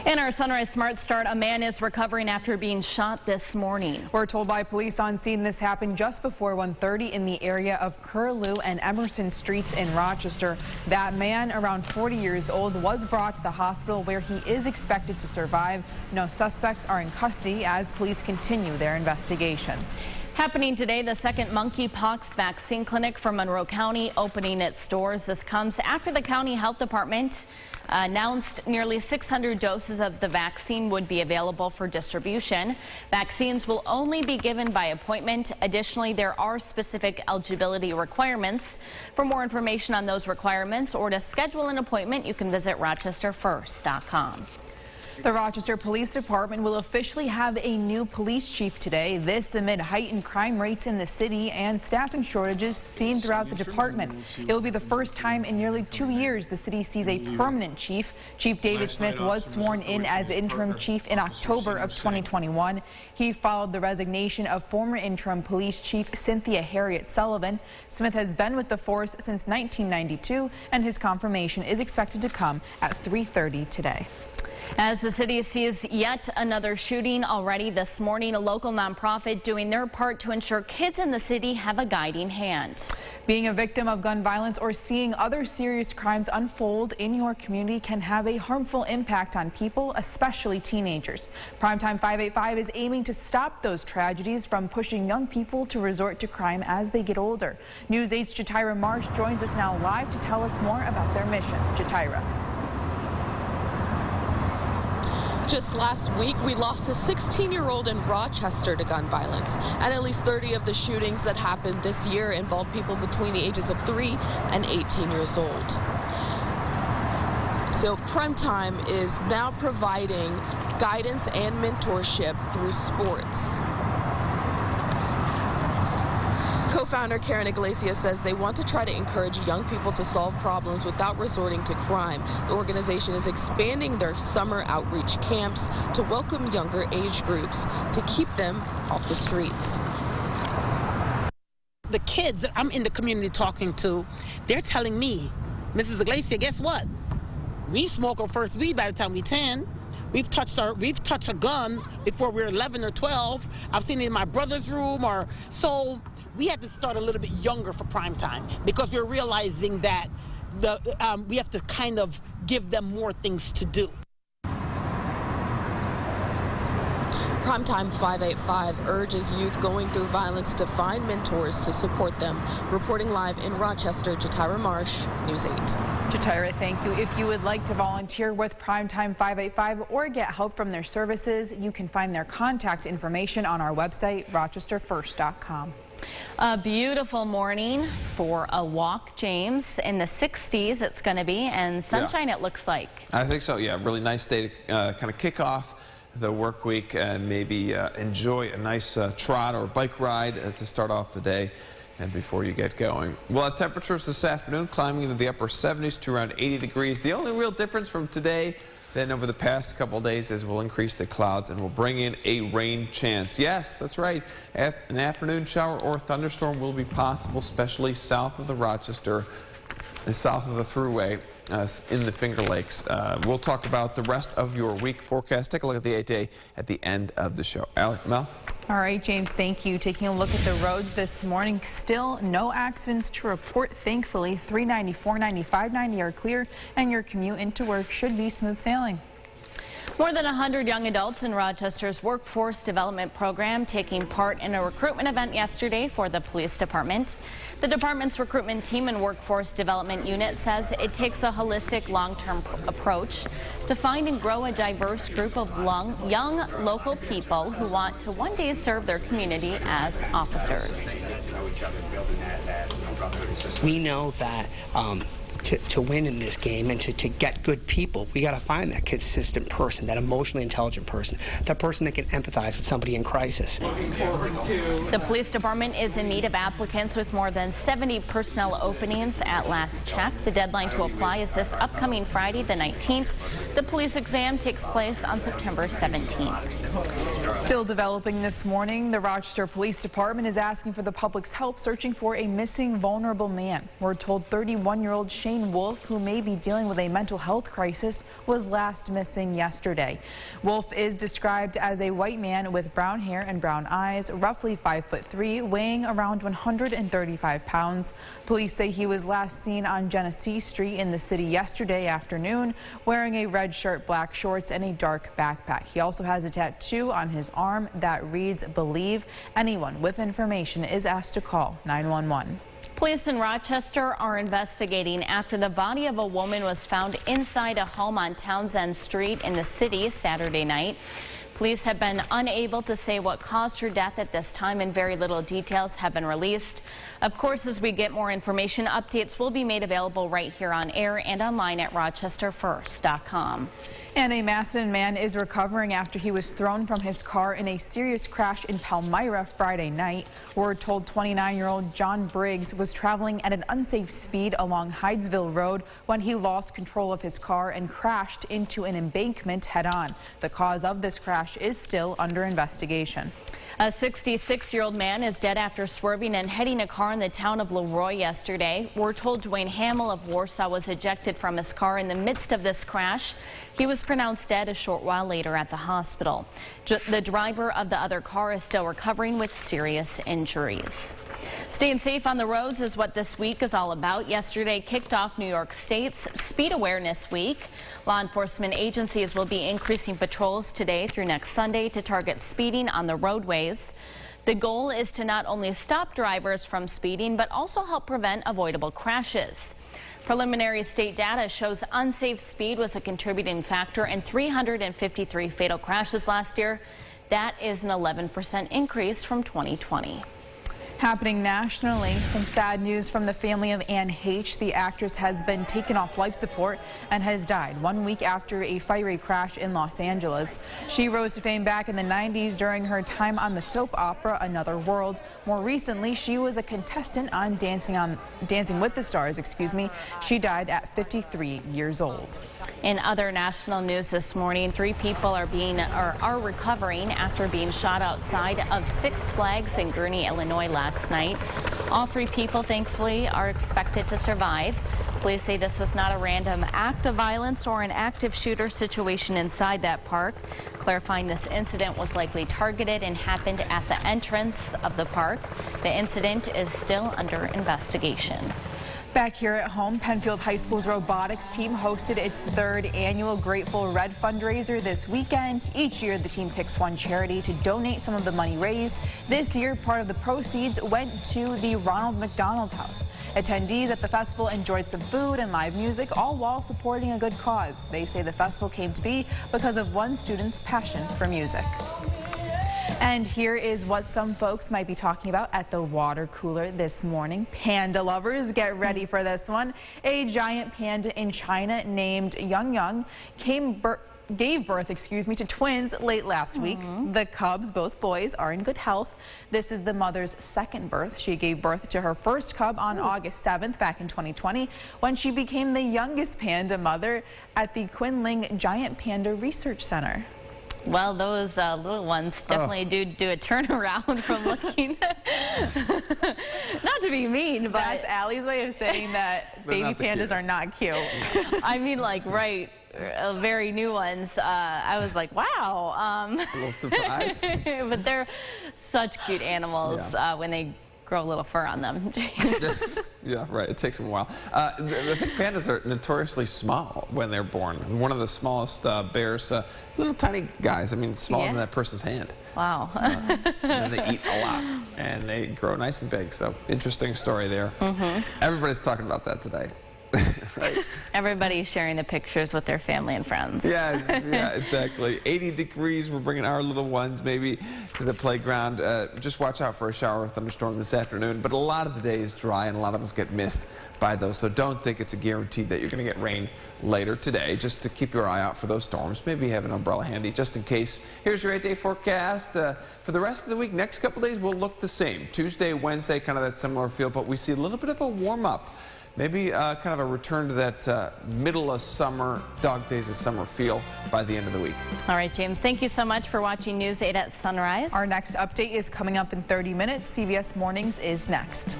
In our Sunrise Smart Start, a man is recovering after being shot this morning. We're told by police on scene this happened just before 1:30 in the area of Curlew and Emerson Streets in Rochester. That man, around 40 years old, was brought to the hospital where he is expected to survive. No suspects are in custody as police continue their investigation. Happening today, the second monkeypox vaccine clinic for Monroe County opening its doors. This comes after the county health department announced nearly 600 doses of the vaccine would be available for distribution. Vaccines will only be given by appointment. Additionally, there are specific eligibility requirements. For more information on those requirements or to schedule an appointment, you can visit RochesterFirst.com. The Rochester Police Department will officially have a new police chief today. This amid heightened crime rates in the city and staffing shortages seen throughout the department. It will be the first time in nearly 2 years the city sees a permanent chief. Chief David Smith was sworn in as interim chief in October of 2021. He followed the resignation of former interim police chief Cynthia Harriet Sullivan. Smith has been with the force since 1992, and his confirmation is expected to come at 3:30 today. As the city sees yet another shooting already this morning, a local nonprofit doing their part to ensure kids in the city have a guiding hand. Being a victim of gun violence or seeing other serious crimes unfold in your community can have a harmful impact on people, especially teenagers. Primetime 585 is aiming to stop those tragedies from pushing young people to resort to crime as they get older. News 8's Jatira Marsh joins us now live to tell us more about their mission. Jatira. Just last week, we lost a 16-year-old in Rochester to gun violence, and at least 30 of the shootings that happened this year involved people between the ages of 3 and 18 years old. So Primetime is now providing guidance and mentorship through sports. Co-founder Karen Iglesias says they want to try to encourage young people to solve problems without resorting to crime. The organization is expanding their summer outreach camps to welcome younger age groups to keep them off the streets. The kids that I'm in the community talking to, they're telling me, Mrs. Iglesias, guess what? We smoke our first weed by the time we're 10. We've touched a gun before we were 11 or 12. I've seen it in my brother's room, or so. We had to start a little bit younger for prime time because we're realizing that we have to kind of give them more things to do. Primetime 585 urges youth going through violence to find mentors to support them. Reporting live in Rochester, Jatira Marsh, News 8. Jatira, thank you. If you would like to volunteer with Primetime 585 or get help from their services, you can find their contact information on our website, RochesterFirst.com. A beautiful morning for a walk, James. In the 60s it's going to be, and sunshine it looks like. I think so, yeah. Really nice day to kind of kick off the work week and maybe enjoy a nice trot or bike ride to start off the day and before you get going. We'll have temperatures this afternoon climbing into the upper 70s to around 80 degrees. The only real difference from today then over the past couple of days is we'll increase the clouds and we'll bring in a rain chance. Yes, that's right. An afternoon shower or thunderstorm will be possible, especially south of the Rochester, south of the Thruway, in the Finger Lakes. We'll talk about the rest of your week forecast. Take a look at the 8-day at the end of the show. Mel? All right, James, thank you. Taking a look at the roads this morning, still no accidents to report, thankfully. 390, 490, 590 are clear, and your commute into work should be smooth sailing. More than 100 young adults in Rochester's workforce development program taking part in a recruitment event yesterday for the police department. The department's recruitment team and workforce development unit says it takes a holistic long-term approach to find and grow a diverse group of young local people who want to one day serve their community as officers. We know that to win in this game and to get good people, we got to find that consistent person, that emotionally intelligent person, that person that can empathize with somebody in crisis. The police department is in need of applicants with more than 70 personnel openings at last check. The deadline to apply is this upcoming Friday, the 19th. The police exam takes place on September 17th. Still developing this morning, the Rochester Police Department is asking for the public's help searching for a missing vulnerable man. We're told 31-year-old Shane Wolf, who may be dealing with a mental health crisis, was last missing yesterday. Wolf is described as a white man with brown hair and brown eyes, roughly 5'3", weighing around 135 pounds. Police say he was last seen on Genesee Street in the city yesterday afternoon, wearing a red shirt, black shorts, and a dark backpack. He also has a tattoo on his arm that reads "Believe." Anyone with information is asked to call 911. Police in Rochester are investigating after the body of a woman was found inside a home on Townsend Street in the city Saturday night. Police have been unable to say what caused her death at this time, and very little details have been released. Of course, as we get more information, updates will be made available right here on air and online at rochesterfirst.com. And a Macedon man is recovering after he was thrown from his car in a serious crash in Palmyra Friday night. We're told 29-year-old John Briggs was traveling at an unsafe speed along Hydesville Road when he lost control of his car and crashed into an embankment head-on. The cause of this crash is still under investigation. A 66-year-old man is dead after swerving and hitting a car in the town of Leroy yesterday. We're told Dwayne Hamill of Warsaw was ejected from his car in the midst of this crash. He was pronounced dead a short while later at the hospital. The driver of the other car is still recovering with serious injuries. Staying safe on the roads is what this week is all about. Yesterday kicked off New York State's Speed Awareness Week. Law enforcement agencies will be increasing patrols today through next Sunday to target speeding on the roadways. The goal is to not only stop drivers from speeding, but also help prevent avoidable crashes. Preliminary state data shows unsafe speed was a contributing factor in 353 fatal crashes last year. That is an 11% increase from 2020. Happening nationally, some sad news from the family of Anne H. The actress has been taken off life support and has died 1 week after a fiery crash in Los Angeles. She rose to fame back in the 90s during her time on the soap opera Another World. More recently, she was a contestant on Dancing with the Stars, She died at 53 years old. In other national news this morning, 3 people are recovering after being shot outside of Six Flags in Gurnee, Illinois last night. All 3 people, thankfully, are expected to survive. Police say this was not a random act of violence or an active shooter situation inside that park, clarifying this incident was likely targeted and happened at the entrance of the park. The incident is still under investigation. Back here at home, Penfield High School's robotics team hosted its 3rd annual Grateful Red fundraiser this weekend. Each year, the team picks one charity to donate some of the money raised. This year, part of the proceeds went to the Ronald McDonald House. Attendees at the festival enjoyed some food and live music, all while supporting a good cause. They say the festival came to be because of one student's passion for music. And here is what some folks might be talking about at the water cooler this morning. Panda lovers, get ready for this one. A giant panda in China named Yang gave birth to twins late last week. The cubs, both boys, are in good health. This is the mother's 2nd birth. She gave birth to her first cub on August 7th back in 2020 when she became the youngest panda mother at the Quinling Giant Panda Research Center. Well, those little ones definitely do a turnaround from looking, not to be mean, but... That's Allie's way of saying that baby pandas are not cute. I mean, like, right, very new ones. I was like, wow. A little surprised. But they're such cute animals when they grow a little fur on them. Yeah, right. It takes them a while. I think pandas are notoriously small when they're born. One of the smallest bears, little tiny guys. I mean, smaller than that person's hand. Wow. And they eat a lot, and they grow nice and big. So, interesting story there. Everybody's talking about that today. Right? Everybody's sharing the pictures with their family and friends. Yeah, exactly. 80 degrees. We're bringing our little ones maybe to the playground. Just watch out for a shower or thunderstorm this afternoon. But a lot of the day is dry, and a lot of us get missed by those. So don't think it's a guarantee that you're going to get rain later today. Just to keep your eye out for those storms. Maybe have an umbrella handy just in case. Here's your 8-day forecast. For the rest of the week, next couple days will look the same. Tuesday, Wednesday, kind of that similar feel, but we see a little bit of a warm-up maybe kind of a return to that middle of summer, dog days of summer feel by the end of the week. All right, James, thank you so much for watching News 8 at Sunrise. Our next update is coming up in 30 minutes. CBS Mornings is next.